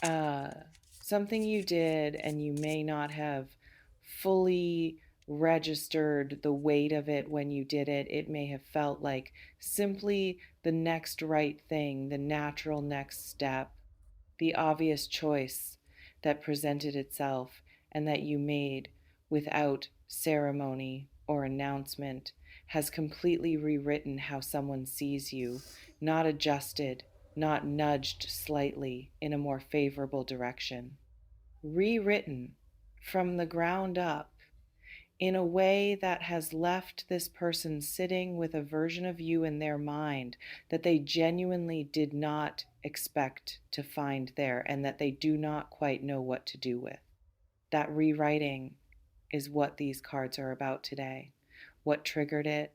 uh, something you did and you may not have fully registered the weight of it when you did it. It may have felt like simply the next right thing, the natural next step, the obvious choice that presented itself and that you made without ceremony or announcement has completely rewritten how someone sees you, not adjusted, not nudged slightly in a more favorable direction. Rewritten from the ground up in a way that has left this person sitting with a version of you in their mind that they genuinely did not expect to find there and that they do not quite know what to do with. That rewriting is what these cards are about today. What triggered it,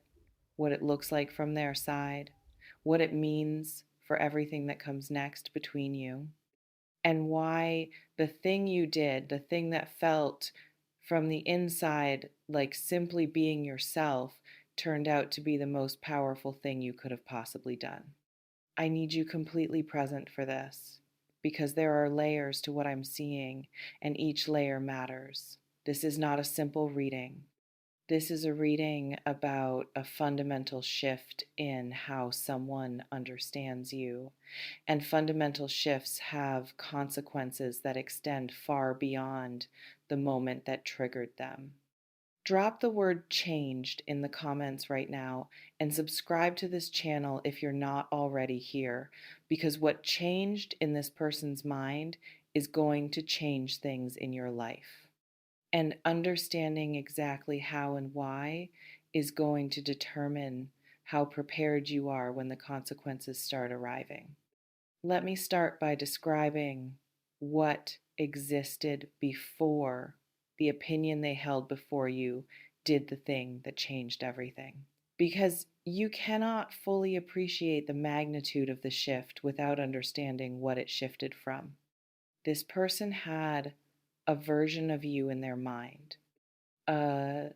what it looks like from their side, what it means for everything that comes next between you, and why the thing you did, the thing that felt from the inside like simply being yourself, turned out to be the most powerful thing you could have possibly done. I need you completely present for this because there are layers to what I'm seeing, and each layer matters. This is not a simple reading. This is a reading about a fundamental shift in how someone understands you. And fundamental shifts have consequences that extend far beyond the moment that triggered them. Drop the word changed in the comments right now and subscribe to this channel if you're not already here, because what changed in this person's mind is going to change things in your life. And understanding exactly how and why is going to determine how prepared you are when the consequences start arriving. Let me start by describing what existed before the opinion they held before you did the thing that changed everything. Because you cannot fully appreciate the magnitude of the shift without understanding what it shifted from. This person had a version of you in their mind, a,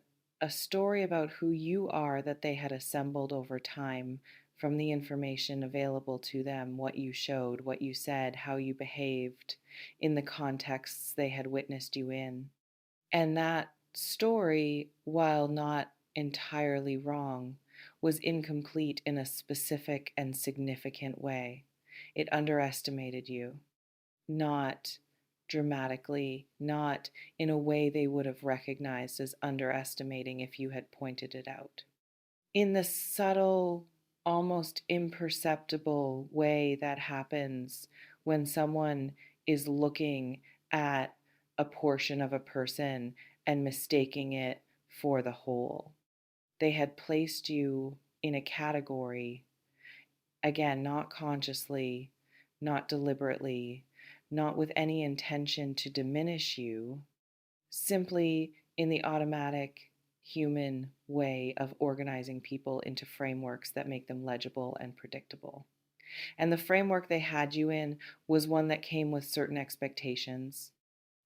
a story about who you are that they had assembled over time from the information available to them, what you showed, what you said, how you behaved in the contexts they had witnessed you in. And that story, while not entirely wrong, was incomplete in a specific and significant way. It underestimated you, not dramatically, not in a way they would have recognized as underestimating if you had pointed it out. In the subtle, almost imperceptible way that happens when someone is looking at a portion of a person and mistaking it for the whole. They had placed you in a category, again, not consciously, not deliberately, not with any intention to diminish you, simply in the automatic human way of organizing people into frameworks that make them legible and predictable. And the framework they had you in was one that came with certain expectations,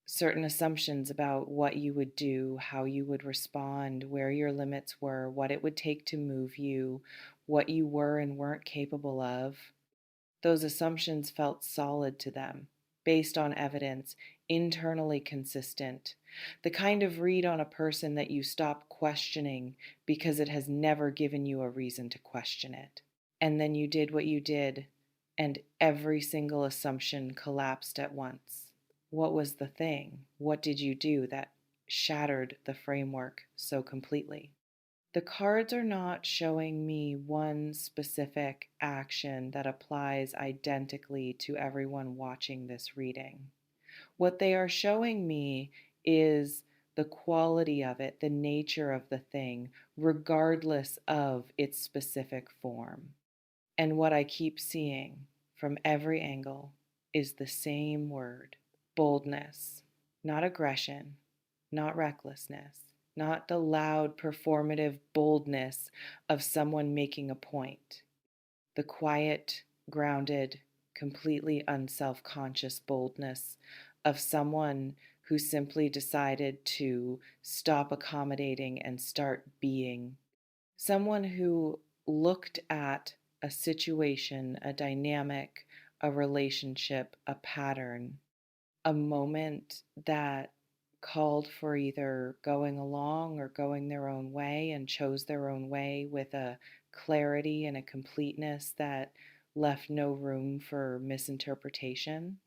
certain assumptions about what you would do, how you would respond, where your limits were, what it would take to move you, what you were and weren't capable of. Those assumptions felt solid to them, based on evidence, internally consistent. The kind of read on a person that you stop questioning because it has never given you a reason to question it. And then you did what you did, and every single assumption collapsed at once. What was the thing? What did you do that shattered the framework so completely? The cards are not showing me one specific action that applies identically to everyone watching this reading. What they are showing me is the quality of it, the nature of the thing, regardless of its specific form. And what I keep seeing from every angle is the same word: boldness, not aggression, not recklessness, not the loud performative boldness of someone making a point. The quiet, grounded, completely unself conscious boldness of someone who simply decided to stop accommodating and start being. Someone who looked at a situation, a dynamic, a relationship, a pattern, a moment that called for either going along or going their own way and chose their own way with a clarity and a completeness that left no room for misinterpretation.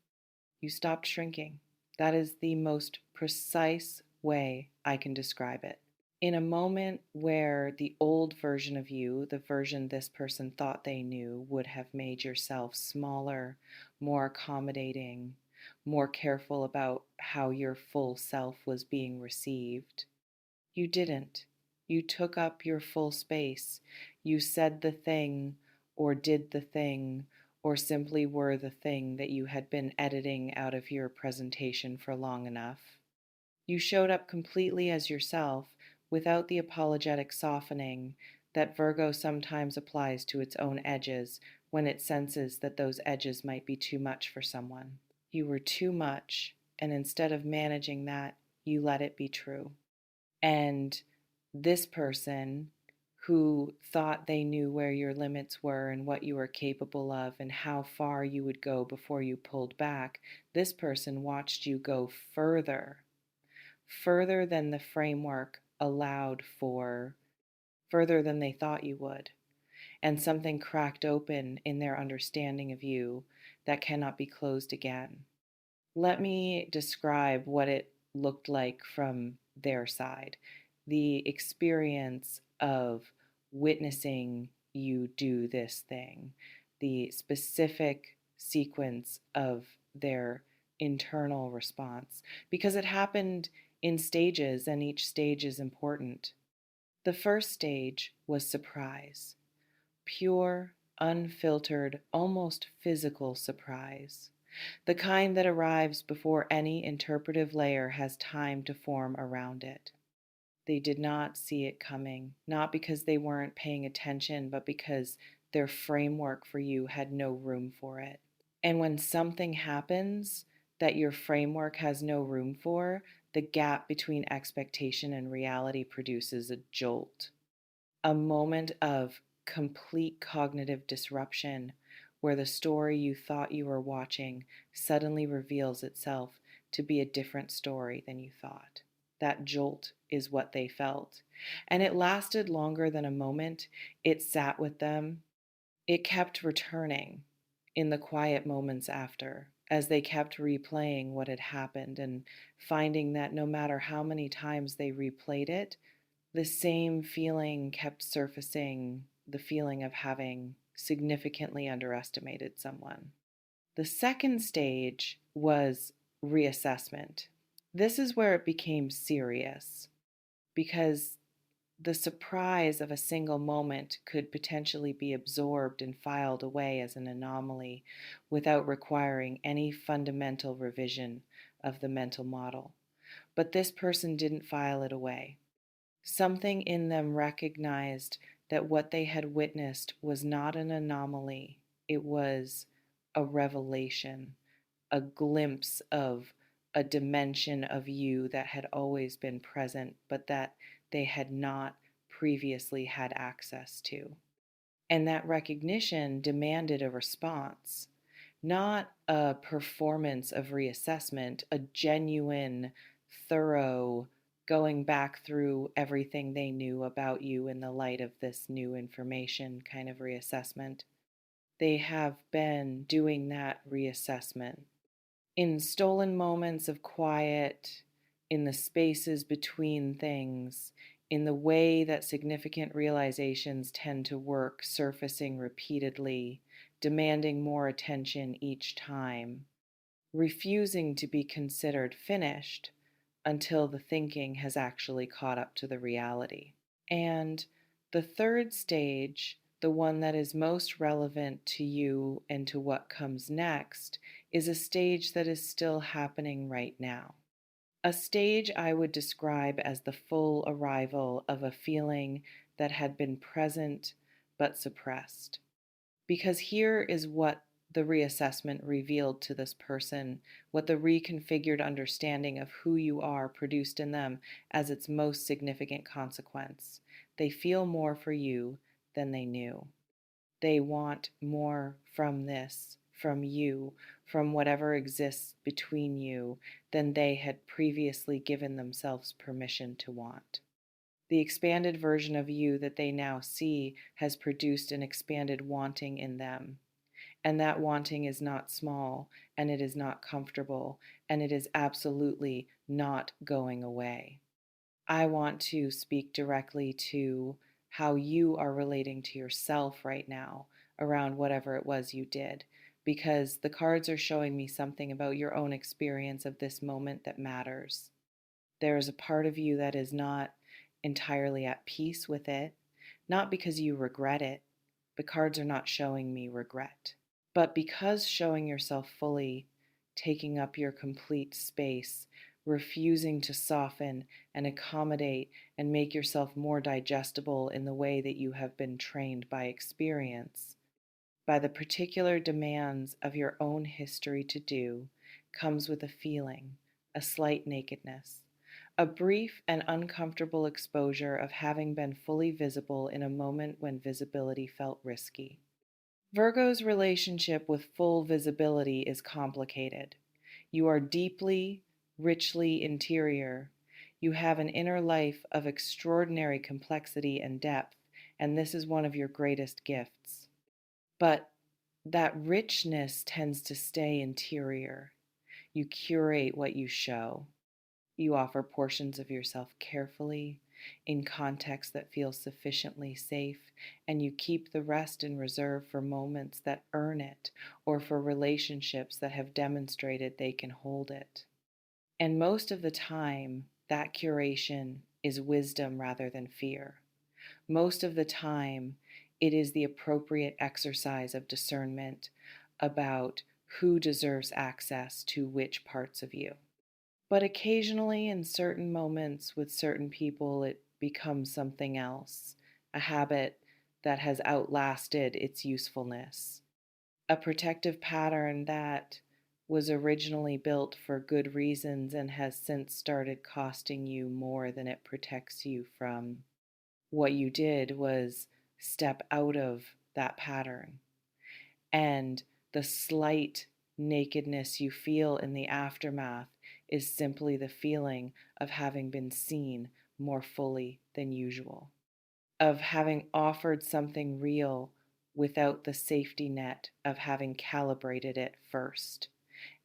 You stopped shrinking. That is the most precise way I can describe it. In a moment where the old version of you, the version this person thought they knew, would have made yourself smaller, more accommodating, more careful about how your full self was being received, you didn't. You took up your full space. You said the thing, or did the thing, or simply were the thing that you had been editing out of your presentation for long enough. You showed up completely as yourself without the apologetic softening that Virgo sometimes applies to its own edges when it senses that those edges might be too much for someone. You were too much, and instead of managing that, you let it be true. And this person who thought they knew where your limits were and what you were capable of and how far you would go before you pulled back, this person watched you go further than the framework allowed for, further than they thought you would. And something cracked open in their understanding of you that cannot be closed again. Let me describe what it looked like from their side. The experience of witnessing you do this thing, the specific sequence of their internal response, because it happened in stages and each stage is important. The first stage was surprise, pure, unfiltered, almost physical surprise. The kind that arrives before any interpretive layer has time to form around it. They did not see it coming, not because they weren't paying attention, but because their framework for you had no room for it. And when something happens that your framework has no room for, the gap between expectation and reality produces a jolt, a moment of complete cognitive disruption where the story you thought you were watching suddenly reveals itself to be a different story than you thought. That jolt is what they felt. And it lasted longer than a moment. It sat with them. It kept returning in the quiet moments after, as they kept replaying what had happened and finding that no matter how many times they replayed it, the same feeling kept surfacing, the feeling of having significantly underestimated someone. The second stage was reassessment. This is where it became serious because the surprise of a single moment could potentially be absorbed and filed away as an anomaly without requiring any fundamental revision of the mental model. But this person didn't file it away. Something in them recognized that what they had witnessed was not an anomaly, it was a revelation, a glimpse of a dimension of you that had always been present, but that they had not previously had access to. And that recognition demanded a response, not a performance of reassessment, a genuine, thorough going back through everything they knew about you in the light of this new information kind of reassessment. They have been doing that reassessment in stolen moments of quiet, in the spaces between things, in the way that significant realizations tend to work, surfacing repeatedly, demanding more attention each time, refusing to be considered finished until the thinking has actually caught up to the reality. And the third stage, the one that is most relevant to you and to what comes next, is a stage that is still happening right now. A stage I would describe as the full arrival of a feeling that had been present but suppressed. Because here is what the reassessment revealed to this person, what the reconfigured understanding of who you are produced in them as its most significant consequence. They feel more for you than they knew. They want more from this from you, from whatever exists between you, than they had previously given themselves permission to want. The expanded version of you that they now see has produced an expanded wanting in them. And that wanting is not small, and it is not comfortable, and it is absolutely not going away. I want to speak directly to how you are relating to yourself right now around whatever it was you did, because the cards are showing me something about your own experience of this moment that matters. There is a part of you that is not entirely at peace with it, not because you regret it. The cards are not showing me regret, but because showing yourself fully, taking up your complete space, refusing to soften and accommodate and make yourself more digestible in the way that you have been trained by experience, by the particular demands of your own history to do, comes with a feeling, a slight nakedness, a brief and uncomfortable exposure of having been fully visible in a moment when visibility felt risky. Virgo's relationship with full visibility is complicated. You are deeply, richly interior. You have an inner life of extraordinary complexity and depth, and this is one of your greatest gifts. But that richness tends to stay interior. You curate what you show. You offer portions of yourself carefully, in context that feels sufficiently safe, and you keep the rest in reserve for moments that earn it or for relationships that have demonstrated they can hold it. And most of the time, that curation is wisdom rather than fear. Most of the time, it is the appropriate exercise of discernment about who deserves access to which parts of you. But occasionally, in certain moments with certain people, it becomes something else, a habit that has outlasted its usefulness, a protective pattern that was originally built for good reasons and has since started costing you more than it protects you from. What you did was step out of that pattern. And the slight nakedness you feel in the aftermath is simply the feeling of having been seen more fully than usual, of having offered something real without the safety net of having calibrated it first.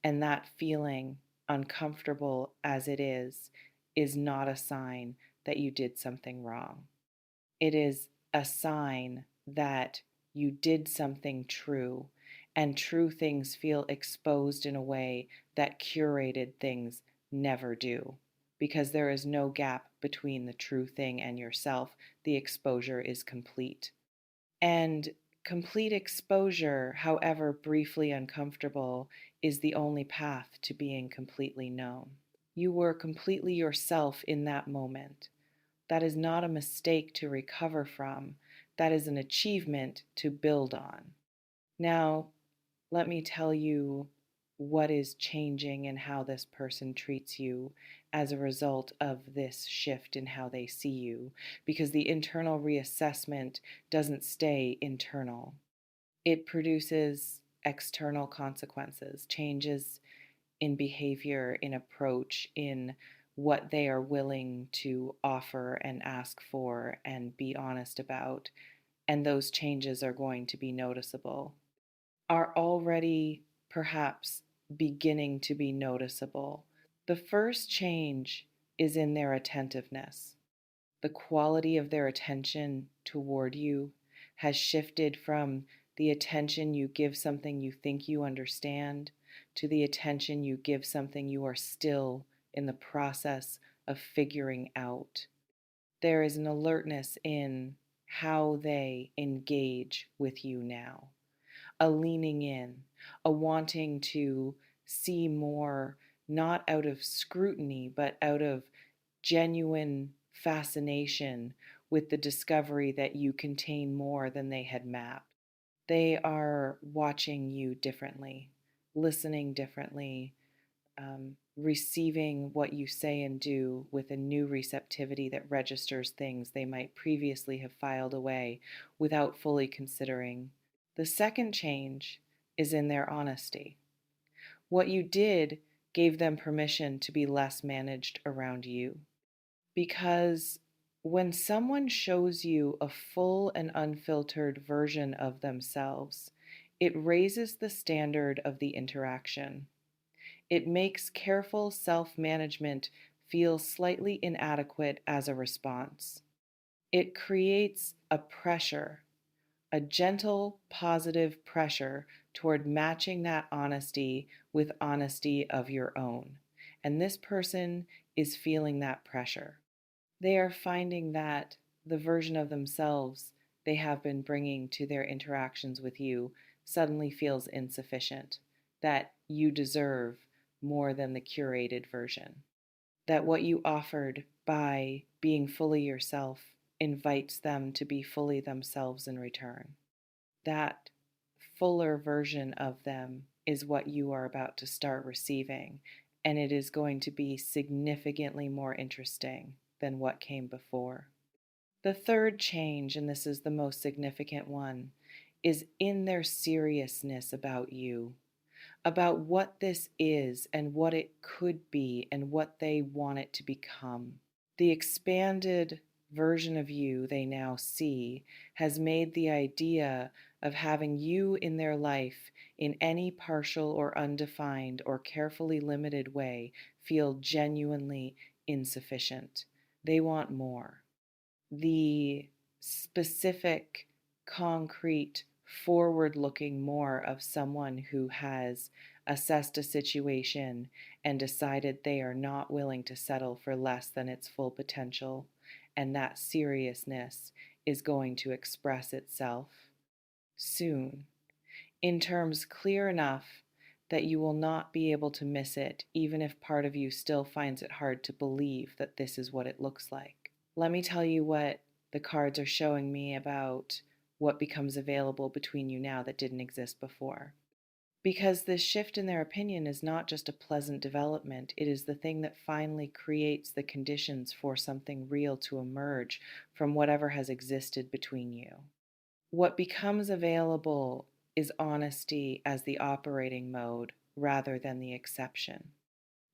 And that feeling, uncomfortable as it is not a sign that you did something wrong. It is a sign that you did something true, and true things feel exposed in a way that curated things never do. Because there is no gap between the true thing and yourself, the exposure is complete. And complete exposure, however briefly uncomfortable, is the only path to being completely known. You were completely yourself in that moment. That is not a mistake to recover from. That is an achievement to build on. Now, let me tell you what is changing and how this person treats you as a result of this shift in how they see you, because the internal reassessment doesn't stay internal. It produces external consequences, changes in behavior, in approach, in what they are willing to offer and ask for and be honest about. And those changes are going to be noticeable, are already perhaps beginning to be noticeable. The first change is in their attentiveness. The quality of their attention toward you has shifted from the attention you give something you think you understand to the attention you give something you are still in the process of figuring out. There is an alertness in how they engage with you now, a leaning in, a wanting to see more, not out of scrutiny, but out of genuine fascination with the discovery that you contain more than they had mapped. They are watching you differently, listening differently, receiving what you say and do with a new receptivity that registers things they might previously have filed away without fully considering. The second change is in their honesty. What you did gave them permission to be less managed around you. Because when someone shows you a full and unfiltered version of themselves, it raises the standard of the interaction. It makes careful self management feel slightly inadequate as a response. It creates a pressure, a gentle, positive pressure toward matching that honesty with honesty of your own. And this person is feeling that pressure. They are finding that the version of themselves they have been bringing to their interactions with you suddenly feels insufficient, that you deserve more than the curated version, that what you offered by being fully yourself invites them to be fully themselves in return. That fuller version of them is what you are about to start receiving, and it is going to be significantly more interesting than what came before. The third change, and this is the most significant one, is in their seriousness about you, about what this is and what it could be and what they want it to become. The expanded version of you they now see has made the idea of having you in their life in any partial or undefined or carefully limited way feel genuinely insufficient. They want more. The specific, concrete, forward looking more of someone who has assessed a situation and decided they are not willing to settle for less than its full potential, and that seriousness is going to express itself soon in terms clear enough that you will not be able to miss it, even if part of you still finds it hard to believe that this is what it looks like. Let me tell you what the cards are showing me about what becomes available between you now that didn't exist before. Because this shift in their opinion is not just a pleasant development, it is the thing that finally creates the conditions for something real to emerge from whatever has existed between you. What becomes available is honesty as the operating mode rather than the exception.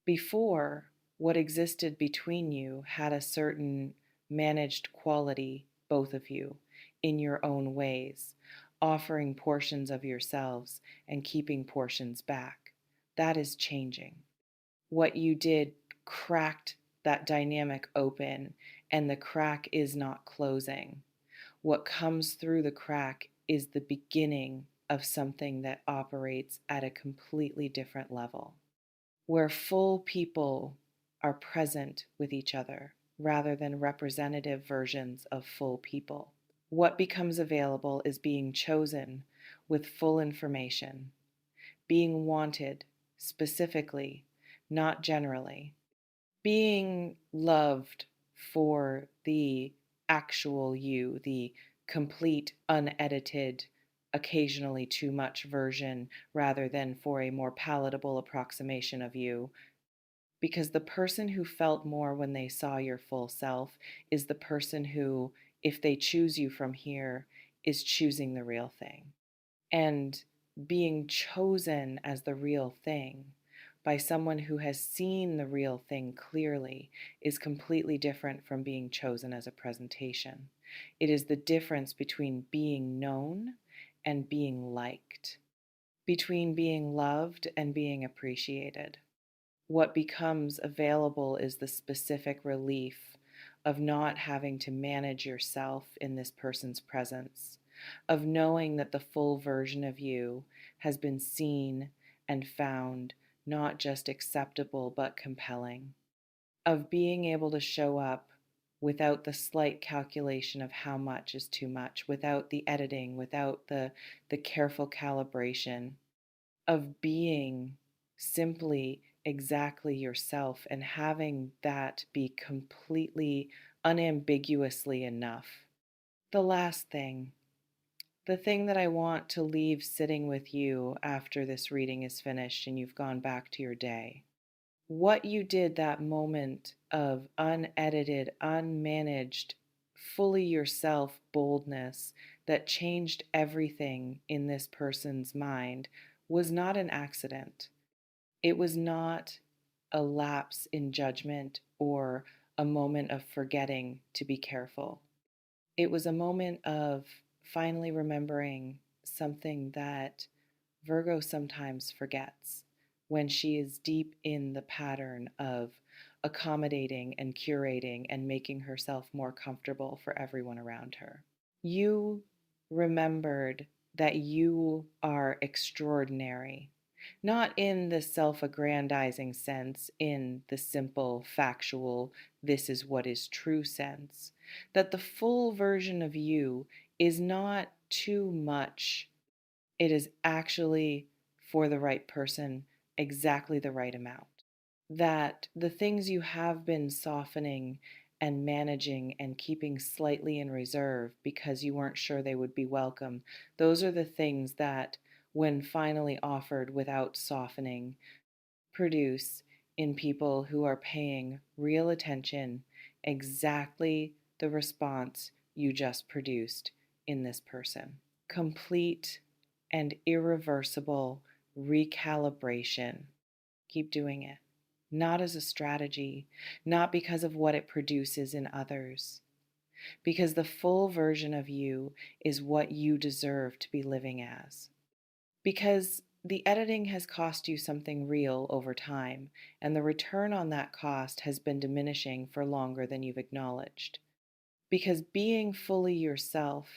Before, what existed between you had a certain managed quality, both of you, in your own ways, offering portions of yourselves and keeping portions back. That is changing. What you did cracked that dynamic open, and the crack is not closing. What comes through the crack is the beginning of something that operates at a completely different level, where full people are present with each other rather than representative versions of full people. What becomes available is being chosen with full information, being wanted specifically, not generally, being loved for the actual you, the complete, unedited, occasionally too much version, rather than for a more palatable approximation of you. Because the person who felt more when they saw your full self is the person who, if they choose you from here, is choosing the real thing. And being chosen as the real thing by someone who has seen the real thing clearly is completely different from being chosen as a presentation. It is the difference between being known and being liked, between being loved and being appreciated. What becomes available is the specific relief of not having to manage yourself in this person's presence, of knowing that the full version of you has been seen and found not just acceptable but compelling, of being able to show up without the slight calculation of how much is too much, without the editing, without the careful calibration, of being simply exactly yourself and having that be completely unambiguously enough. The last thing, the thing that I want to leave sitting with you after this reading is finished and you've gone back to your day. What you did that moment of unedited, unmanaged, fully yourself boldness that changed everything in this person's mind was not an accident. It was not a lapse in judgment or a moment of forgetting to be careful. It was a moment of finally remembering something that Virgo sometimes forgets when she is deep in the pattern of accommodating and curating and making herself more comfortable for everyone around her. You remembered that you are extraordinary, not in the self aggrandizing sense, in the simple, factual, this is what is true sense, that the full version of you is not too much. It is actually, for the right person, exactly the right amount. That the things you have been softening and managing and keeping slightly in reserve because you weren't sure they would be welcome, those are the things that, when finally offered without softening, produce in people who are paying real attention exactly the response you just produced in this person. Complete and irreversible recalibration. Keep doing it. Not as a strategy, not because of what it produces in others, because the full version of you is what you deserve to be living as. Because the editing has cost you something real over time, and the return on that cost has been diminishing for longer than you've acknowledged. Because being fully yourself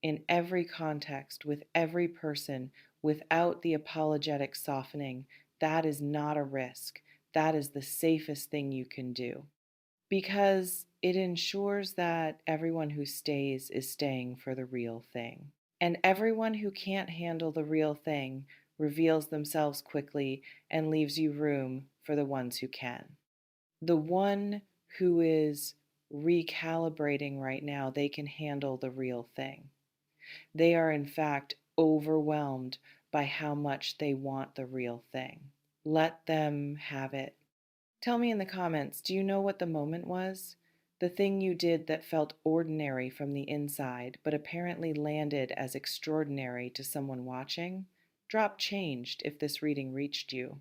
in every context, with every person, without the apologetic softening, that is not a risk. That is the safest thing you can do. Because it ensures that everyone who stays is staying for the real thing. And everyone who can't handle the real thing reveals themselves quickly and leaves you room for the ones who can. The one who is recalibrating right now, they can handle the real thing. They are, in fact, overwhelmed by how much they want the real thing. Let them have it. Tell me in the comments, do you know what the moment was? The thing you did that felt ordinary from the inside, but apparently landed as extraordinary to someone watching? Drop changed if this reading reached you.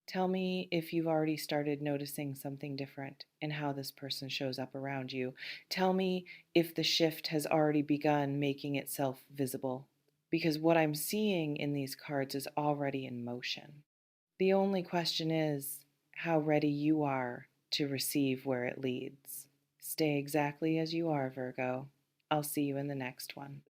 Tell me if you've already started noticing something different in how this person shows up around you. Tell me if the shift has already begun making itself visible, because what I'm seeing in these cards is already in motion. The only question is how ready you are to receive where it leads. Stay exactly as you are, Virgo. I'll see you in the next one.